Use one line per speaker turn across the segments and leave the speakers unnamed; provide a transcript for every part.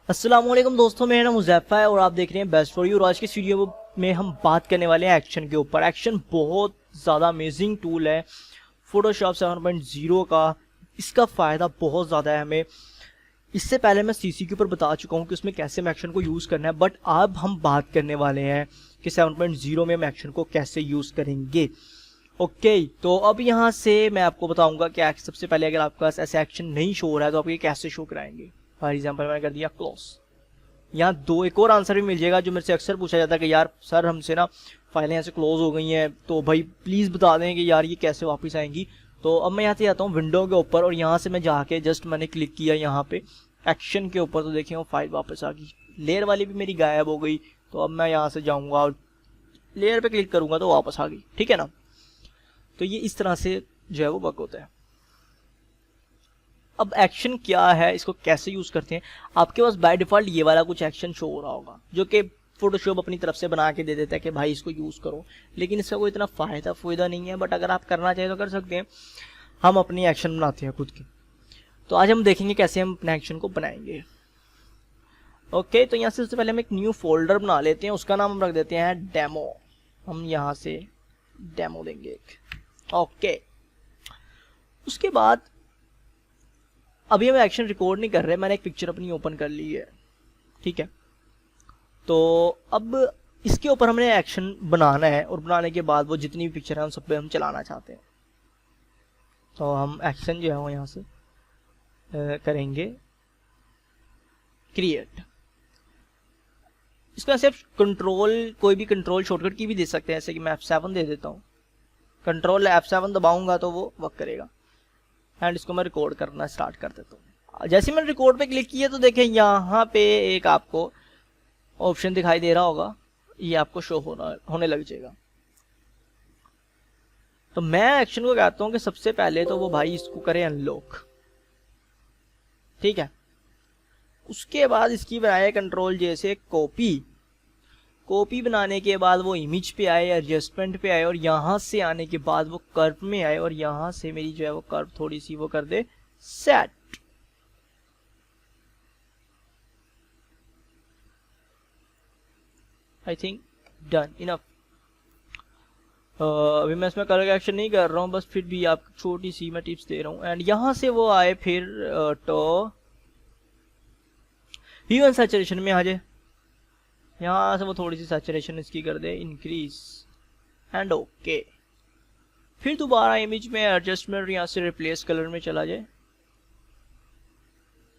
अस्सलाम वालेकुम दोस्तों, मेरा नाम मुज़फ़्फ़र है और आप देख रहे हैं बेस्ट फॉर यू। और आज की इस वीडियो में हम बात करने वाले हैं एक्शन के ऊपर। एक्शन बहुत ज़्यादा अमेजिंग टूल है फोटोशॉप 7.0 का। इसका फ़ायदा बहुत ज़्यादा है हमें। इससे पहले मैं सीसी के ऊपर बता चुका हूँ कि उसमें कैसे हम एक्शन को यूज़ करना है, बट अब हम बात करने वाले हैं कि 7.0 में हम एक्शन को कैसे यूज़ करेंगे। ओके, तो अब यहाँ से मैं आपको बताऊंगा कि सबसे पहले अगर आपके पास ऐसे एक्शन नहीं शो हो रहा है तो आप ये कैसे शो कराएंगे। फॉर एग्जाम्पल मैंने कर दिया क्लोज। यहाँ दो एक और आंसर भी मिल जाएगा जो मेरे से अक्सर पूछा जाता है कि यार सर हमसे ना फाइलें ऐसे क्लोज हो गई हैं, तो भाई प्लीज़ बता दें कि यार ये कैसे वापस आएंगी। तो अब मैं यहाँ से जाता हूँ विंडो के ऊपर और यहाँ से मैं जाके जस्ट मैंने क्लिक किया यहाँ पे एक्शन के ऊपर, तो देखिए वो फाइल वापस आ गई। लेयर वाली भी मेरी गायब हो गई। तो अब मैं यहाँ से जाऊँगा और लेयर पे क्लिक करूँगा तो वापस आ गई। ठीक है ना। तो ये इस तरह से जो है वो वर्क होता है। अब एक्शन क्या है, इसको कैसे यूज करते हैं। आपके पास बाय डिफॉल्ट ये वाला कुछ एक्शन शो हो रहा होगा जो कि फोटोशॉप अपनी तरफ से बना के दे देता है कि भाई इसको यूज करो, लेकिन इसका कोई इतना फायदा नहीं है। बट अगर आप करना चाहें तो कर सकते हैं। हम अपनी एक्शन बनाते हैं खुद की। तो आज हम देखेंगे कैसे हम अपने एक्शन को बनाएंगे। ओके, तो यहाँ से सबसे पहले हम एक न्यू फोल्डर बना लेते हैं। उसका नाम हम रख देते हैं डेमो। हम यहाँ से डेमो देंगे एक। ओके, उसके बाद अभी हम एक्शन रिकॉर्ड नहीं कर रहे, मैंने एक पिक्चर अपनी ओपन कर ली है। ठीक है, तो अब इसके ऊपर हमने एक्शन बनाना है और बनाने के बाद वो जितनी भी पिक्चर है उन सब पे हम चलाना चाहते हैं। तो हम एक्शन जो है वो यहाँ से करेंगे क्रिएट। इसको ऐसे कंट्रोल, कोई भी कंट्रोल शॉर्टकट की भी दे सकते हैं, जैसे कि मैं F7 दे देता हूँ। कंट्रोल F7 दबाऊंगा तो वो वर्क करेगा। एंड इसको मैं रिकॉर्ड करना स्टार्ट कर देता हूँ। जैसे मैंने रिकॉर्ड पे क्लिक किया तो देखें यहाँ पे एक आपको ऑप्शन दिखाई दे रहा होगा, ये आपको शो होने लग जाएगा। तो मैं एक्शन को कहता हूँ कि सबसे पहले तो वो भाई इसको करे अनलॉक। ठीक है, उसके बाद इसकी बनाए कंट्रोल जैसे कॉपी बनाने के बाद वो इमेज पे आए, एडजस्टमेंट पे आए और यहाँ से आने के बाद वो कर्व में आए और यहाँ से मेरी जो है वो कर्व थोड़ी सी वो कर दे set. I think done enough. अभी मैं इसमें कलर एक्शन नहीं कर रहा हूँ, बस फिर भी आप छोटी सी मैं टिप्स दे रहा हूँ। एंड यहाँ से वो आए फिर तो ह्यू एंड सैचुरेशन में आ जाए। यहाँ से वो थोड़ी सी सैचुरेशन इसकी कर दे इंक्रीज एंड ओके। फिर दोबारा इमेज में एडजस्टमेंट यहाँ से रिप्लेस कलर में चला जाए।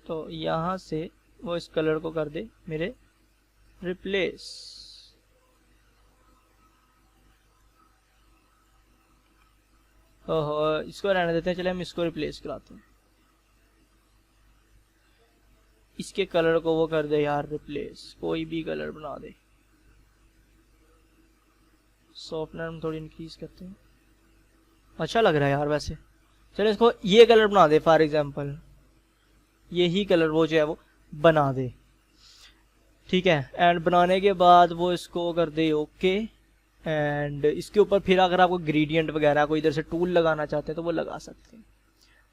तो यहाँ से वो इस कलर को कर दे मेरे रिप्लेस। ओहो, इसको रहने देते हैं। चले हम इसको रिप्लेस कराते हैं। इसके कलर को वो कर दे यार रिप्लेस, कोई भी कलर बना दे। सॉफ्टनेस हम थोड़ी इंक्रीज करते हैं। अच्छा लग रहा है यार वैसे। चलो इसको ये कलर बना दे, फॉर एग्जांपल यही कलर वो जो है वो बना दे। ठीक है, एंड बनाने के बाद वो इसको कर दे ओके। एंड इसके ऊपर फिर अगर आपको ग्रेडियंट वगैरह को इधर से टूल लगाना चाहते हैं तो वो लगा सकते हैं।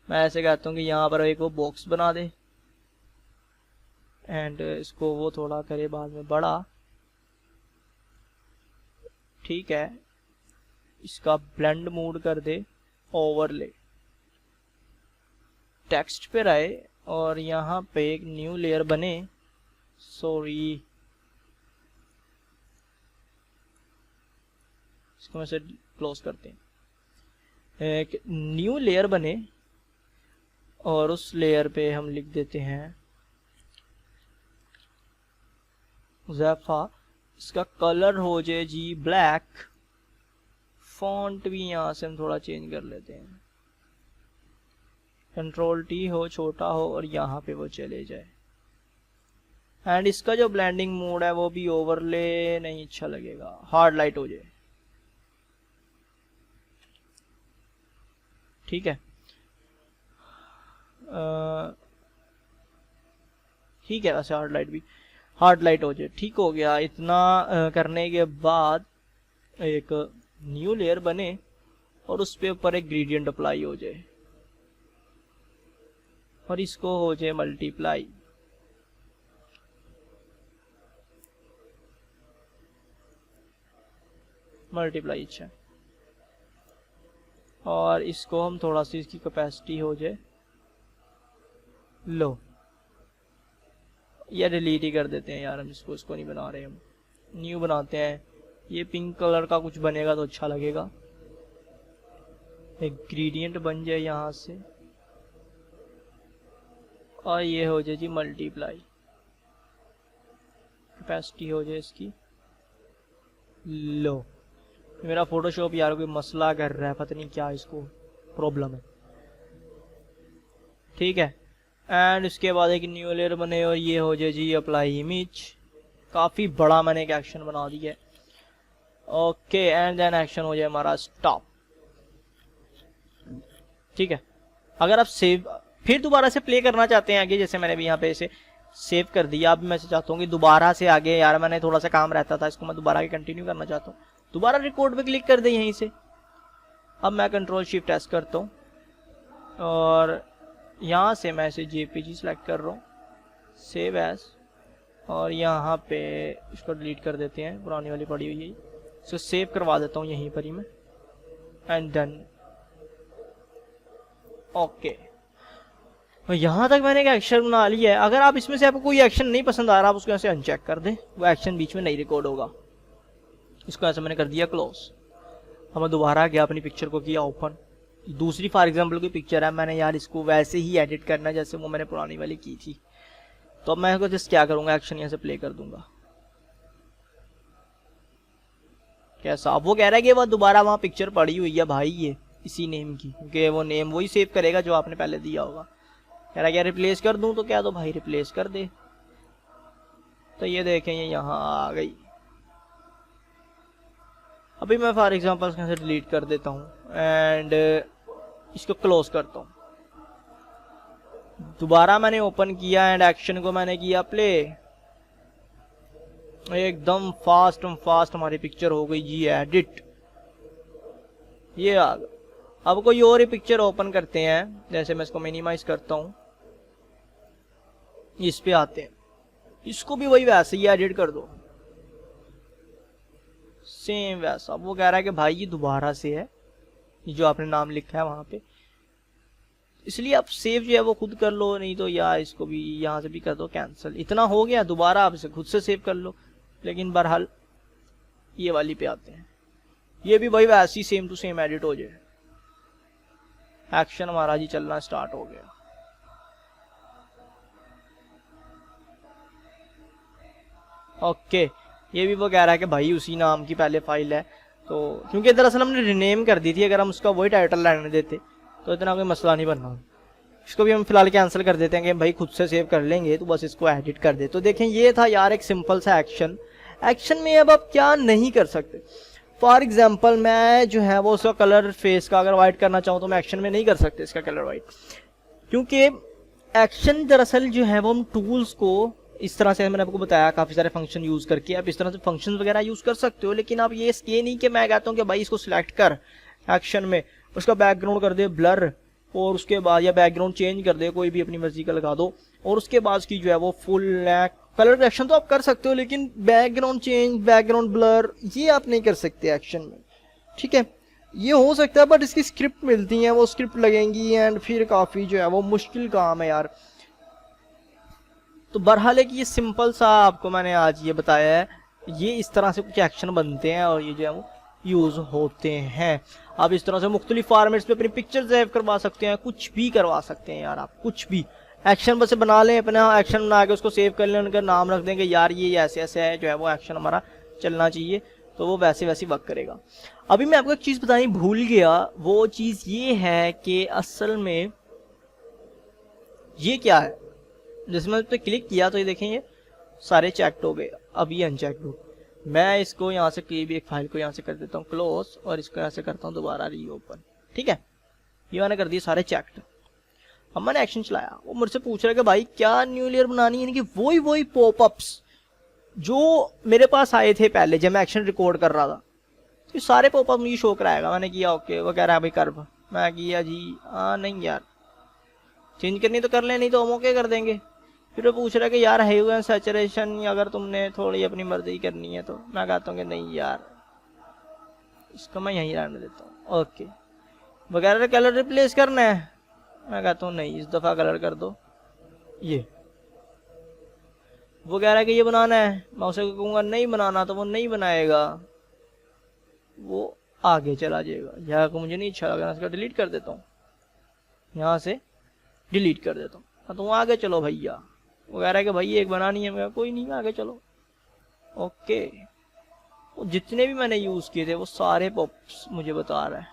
मैं ऐसे कहता हूँ कि यहाँ पर एक वो बॉक्स बना दे एंड इसको वो थोड़ा करे बाद में बड़ा। ठीक है, इसका ब्लेंड मोड कर दे ओवरले। टेक्स्ट पे आए और यहाँ पे एक न्यू लेयर बने। सॉरी, इसको मैं से क्लोज करते हैं। एक न्यू लेयर बने और उस लेयर पे हम लिख देते हैं ज़ैफ़ा। इसका कलर हो जाए जी ब्लैक। फॉन्ट भी यहाँ से हम थोड़ा चेंज कर लेते हैं। कंट्रोल T हो, छोटा हो और यहाँ पे वो चले जाए। एंड इसका जो ब्लेंडिंग मोड है वो भी ओवरले नहीं अच्छा लगेगा, हार्ड लाइट हो जाए। ठीक है, ठीक है, वैसे हार्ड लाइट हो जाए। ठीक हो गया। इतना करने के बाद एक न्यू लेयर बने और उस पे ऊपर एक ग्रेडियंट अप्लाई हो जाए और इसको हो जाए मल्टीप्लाई। मल्टीप्लाई, अच्छा। और इसको हम थोड़ा सी इसकी कैपेसिटी हो जाए लो, या डिलीट ही कर देते हैं यार, हम इसको नहीं बना रहे, हम न्यू बनाते हैं। ये पिंक कलर का कुछ बनेगा तो अच्छा लगेगा, एक ग्रेडियंट बन जाए यहाँ से, और ये हो जाए जी मल्टीप्लाई, कैपेसिटी हो जाए इसकी लो। मेरा फोटोशॉप यार कोई मसला कर रहा है, पता नहीं क्या इसको प्रॉब्लम है, ठीक है। एंड उसके बाद एक न्यू लेयर बने और ये हो जाए जी अप्लाई इमेज। काफ़ी बड़ा मैंने एक एक्शन बना दिया है, ओके। एंड देन एक्शन हो जाए हमारा स्टॉप, ठीक है। अगर आप सेव फिर दोबारा से प्ले करना चाहते हैं आगे, जैसे मैंने भी यहाँ पे इसे सेव कर दिया, अब मैं चाहता हूँ कि दोबारा से आगे, यार मैंने थोड़ा सा काम रहता था, इसको मैं दोबारा आगे कंटिन्यू करना चाहता हूँ, दोबारा रिकॉर्ड पे क्लिक कर दे यहीं से। अब मैं कंट्रोल शिफ्ट एस करता हूँ और यहाँ से मैं इसे जेपीजी सेलेक्ट कर रहा हूँ, सेव एस, और यहाँ पे इसको डिलीट कर देते हैं, पुरानी वाली पड़ी हुई है, इसको सेव करवा देता हूँ यहीं पर ही मैं, एंड डन, ओके। यहाँ तक मैंने एक एक्शन बना लिया है। अगर आप इसमें से आपको कोई एक्शन नहीं पसंद आ रहा, आप उसको ऐसे अनचेक कर दें, वो एक्शन बीच में नहीं रिकॉर्ड होगा। इसको ऐसे मैंने कर दिया क्लोज। हमें दोबारा गया, अपनी पिक्चर को किया ओपन, दूसरी फॉर एग्जांपल की पिक्चर है, मैंने यार इसको वैसे ही एडिट करना है जैसे वो मैंने पुरानी वाली की थी। तो अब मैं जस्ट क्या करूंगा, एक्शन यहाँ से प्ले कर दूंगा। कैसा, अब वो कह रहा है कि वो दोबारा वहाँ पिक्चर पड़ी हुई है भाई, ये इसी नेम की, क्योंकि वो नेम वही सेव करेगा जो आपने पहले दिया होगा। कह रहा है क्या रिप्लेस कर दूं, तो क्या दो भाई रिप्लेस कर दे। तो ये देखें ये यहाँ आ गई। अभी मैं फॉर एग्जांपल इसके से डिलीट कर देता हूँ एंड इसको क्लोज करता हूँ। दोबारा मैंने ओपन किया एंड एक्शन को मैंने किया प्ले, एकदम फास्ट हमारी पिक्चर हो गई जी एडिट। ये आ गया। अब कोई और ही पिक्चर ओपन करते हैं, जैसे मैं इसको मिनिमाइज करता हूँ, इस पे आते हैं, इसको भी वही वैसे ही एडिट कर दो, सेम वैसा। वो कह रहा है कि भाई ये दोबारा से है, जो आपने नाम लिखा है वहां पे, इसलिए आप सेव जो है वो खुद कर लो, नहीं तो यार इसको भी यहाँ से भी कर दो कैंसिल। इतना हो गया, दोबारा आप इसे खुद से सेव कर लो। लेकिन बहरहाल ये वाली पे आते हैं, ये भी भाई वैसी सेम टू सेम एडिट हो जाए। एक्शन हमारा जी चलना स्टार्ट हो गया। ओके, ये भी वो कह रहा है कि भाई उसी नाम की पहले फाइल है, तो क्योंकि दरअसल हमने रिनेम कर दी थी, अगर हम उसका वही टाइटल रहने देते तो इतना कोई मसला नहीं बनना। इसको भी हम फिलहाल कैंसिल कर देते हैं कि भाई खुद से सेव कर लेंगे, तो बस इसको एडिट कर दे। तो देखें ये था यार एक सिंपल सा एक्शन। एक्शन में अब आप क्या नहीं कर सकते, फॉर एग्जाम्पल मैं जो है वो उसका कलर फेस का अगर वाइट करना चाहूँ तो मैं एक्शन में नहीं कर सकते इसका कलर वाइट, क्योंकि एक्शन दरअसल जो है वो हम टूल्स को इस तरह से, मैंने आपको बताया काफ़ी सारे फंक्शन यूज़ करके आप इस तरह से फंक्शन वगैरह यूज़ कर सकते हो। लेकिन आप ये नहीं कि मैं कहता हूँ कि भाई इसको सिलेक्ट कर एक्शन में, उसका बैकग्राउंड कर दे ब्लर, और उसके बाद या बैकग्राउंड चेंज कर दे, कोई भी अपनी मर्जी का लगा दो, और उसके बाद की जो है वो फुल कलर करेक्शन तो आप कर सकते हो, लेकिन बैकग्राउंड चेंज, बैकग्राउंड ब्लर ये आप नहीं कर सकते एक्शन में, ठीक है। ये हो सकता है बट इसकी स्क्रिप्ट मिलती है, वो स्क्रिप्ट लगेंगी एंड फिर काफ़ी जो है वो मुश्किल काम है यार। तो बहरहाल है कि ये सिंपल सा आपको मैंने आज ये बताया है, ये इस तरह से कुछ एक्शन बनते हैं और ये जो है वो यूज़ होते हैं। आप इस तरह से मुख्तलिफ फॉर्मेट्स पे अपनी पिक्चर सेव करवा सकते हैं, कुछ भी करवा सकते हैं यार आप, कुछ भी एक्शन बस बना लें, अपना एक्शन बना के उसको सेव कर लें, उनका नाम रख देंगे यार ये ऐसे ऐसे है, जो है वो एक्शन हमारा चलना चाहिए, तो वो वैसे वैसे वर्क करेगा। अभी मैं आपको एक चीज़ बतानी भूल गया, वो चीज़ ये है कि असल में ये क्या है, जैसे मैं उस पर क्लिक किया तो ये देखें ये सारे चेक्ड हो गए, अब ये अनचेक्ड हो। मैं इसको यहाँ से कोई भी एक फाइल को यहाँ से कर देता हूँ क्लोज, और इसको यहाँ से करता हूँ दोबारा रीओपन, ठीक है। ये मैंने कर दिए सारे चेक्ड। अब मैंने एक्शन चलाया, वो मुझसे पूछ रहा है कि भाई क्या न्यू लेयर बनानी है, यानी कि वही पॉपअप्स जो मेरे पास आए थे पहले जब मैं एक्शन रिकॉर्ड कर रहा था, तो सारे पॉपअप मुझे शो कराएगा। मैंने किया ओके, वो कह रहा है भाई कर, मैं किया जी हाँ नहीं यार चेंज करनी तो कर ले, नहीं तो हम ओके कर देंगे। फिर वो पूछ रहा है कि यार है सैचुरेशन, अगर तुमने थोड़ी अपनी मर्जी करनी है तो मैं कहता हूँ कि नहीं यार इसको मैं यहीं रहने देता हूँ। ओके, वगैरह कलर रिप्लेस करना है, मैं कहता हूँ नहीं, इस दफ़ा कलर कर दो ये। वो कह रहा है कि ये बनाना है, मैं उसे कहूँगा नहीं बनाना, तो वो नहीं बनाएगा, वो आगे चला जाएगा। यहाँ को मुझे नहीं अच्छा लगा, इसका डिलीट कर देता हूँ, यहाँ से डिलीट कर देता हूँ। तो आगे चलो भैया, वो कह रहा है कि भाई एक बनानी है, मैं कोई नहीं आगे चलो। ओके, वो जितने भी मैंने यूज़ किए थे वो सारे पॉप्स मुझे बता रहा है।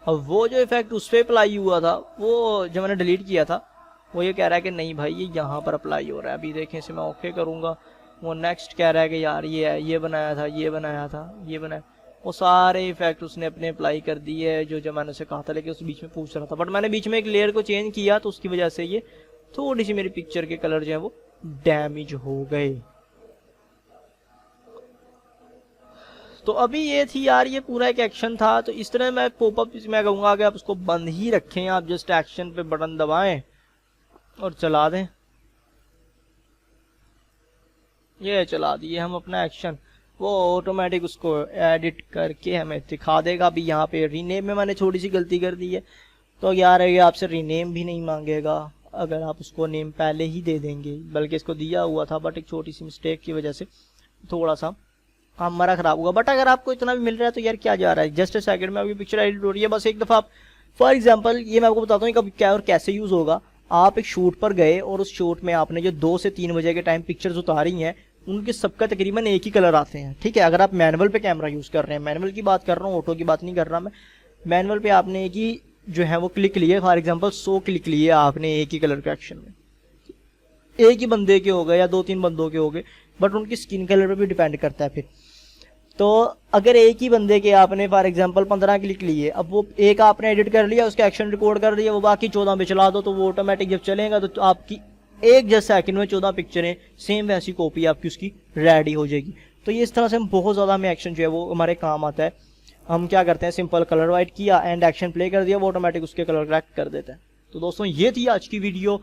अब वो जो इफेक्ट उस पर अप्लाई हुआ था, वो जो मैंने डिलीट किया था, वो ये कह रहा है कि नहीं भाई ये यहाँ पर अप्लाई हो रहा है। अभी देखें, इसे मैं ओके करूँगा, वो नेक्स्ट कह रहा है कि यार ये है, ये बनाया था, ये बनाया था, ये बनाया। वो सारे इफेक्ट उसने अपने अप्लाई कर दिए है जो मैंने उसे कहा था, लेकिन उस बीच में पूछ रहा था। बट मैंने बीच में एक लेयर को चेंज किया, तो उसकी वजह से ये थोड़ी सी मेरी पिक्चर के कलर जो है वो डैमेज हो गए। तो अभी ये थी यार, ये पूरा एक एक्शन था। तो इस तरह मैं पॉपअप मैं कहूँगा कि आप उसको बंद ही रखें, आप जस्ट एक्शन पे बटन दबाएं और चला दें। ये चला दिए हम अपना एक्शन, वो ऑटोमेटिक उसको एडिट करके हमें दिखा देगा। अभी यहाँ पे रीनेम में मैंने छोटी सी गलती कर दी है, तो यार ये आपसे रीनेम भी नहीं मांगेगा अगर आप उसको नेम पहले ही दे देंगे, बल्कि इसको दिया हुआ था, बट एक छोटी सी मिस्टेक की वजह से थोड़ा सा हमारा खराब हुआ। बट अगर आपको इतना भी मिल रहा है तो यार क्या जा रहा है, जस्ट सेकंड में आपकी पिक्चर एडिट हो रही है। बस एक दफ़ा आप, फॉर एग्जांपल ये मैं आपको बताता हूँ कब क्या और कैसे यूज़ होगा। आप एक शूट पर गए और उस शूट में आपने जो 2 से 3 बजे के टाइम पिक्चर्स उतारी हैं, उनके सबका तकरीबन एक ही कलर आते हैं, ठीक है। अगर आप मैनुअल पे कैमरा यूज़ कर रहे हैं, मैनुअल की बात कर रहा हूँ, ऑटो की बात नहीं कर रहा मैं, मैनुअल पे आपने एक ही जो है वो क्लिक लिए, फॉर एग्जांपल 100 क्लिक लिए आपने एक ही कलर के एक्शन में, एक ही बंदे के हो गए या 2-3 बंदों के हो गए, बट उनकी स्किन कलर पे भी डिपेंड करता है फिर। तो अगर एक ही बंदे के आपने फॉर एग्जांपल 15 क्लिक लिए, अब वो एक आपने एडिट कर लिया, उसका एक्शन रिकॉर्ड कर दिया, वो बाकी 14 पे चला दो, तो वो ऑटोमेटिक जब चलेगा तो आपकी एक जैसे सेकंड में 14 पिक्चरें सेम वैसी कॉपी आपकी उसकी रेडी हो जाएगी। तो ये इस तरह से हम बहुत ज़्यादा हमें एक्शन जो है वो हमारे काम आता है। हम क्या करते हैं, सिंपल कलर वाइट किया एंड एक्शन प्ले कर दिया, वो ऑटोमेटिक उसके कलर करेक्ट कर देते हैं। तो दोस्तों ये थी आज की वीडियो,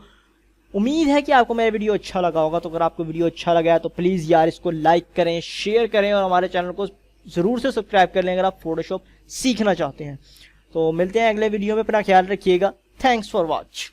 उम्मीद है कि आपको मेरा वीडियो अच्छा लगा होगा। तो अगर आपको वीडियो अच्छा लगा है तो प्लीज़ यार इसको लाइक करें, शेयर करें और हमारे चैनल को ज़रूर से सब्सक्राइब कर लें अगर आप फोटोशॉप सीखना चाहते हैं। तो मिलते हैं अगले वीडियो में, अपना ख्याल रखिएगा। Thanks for watch.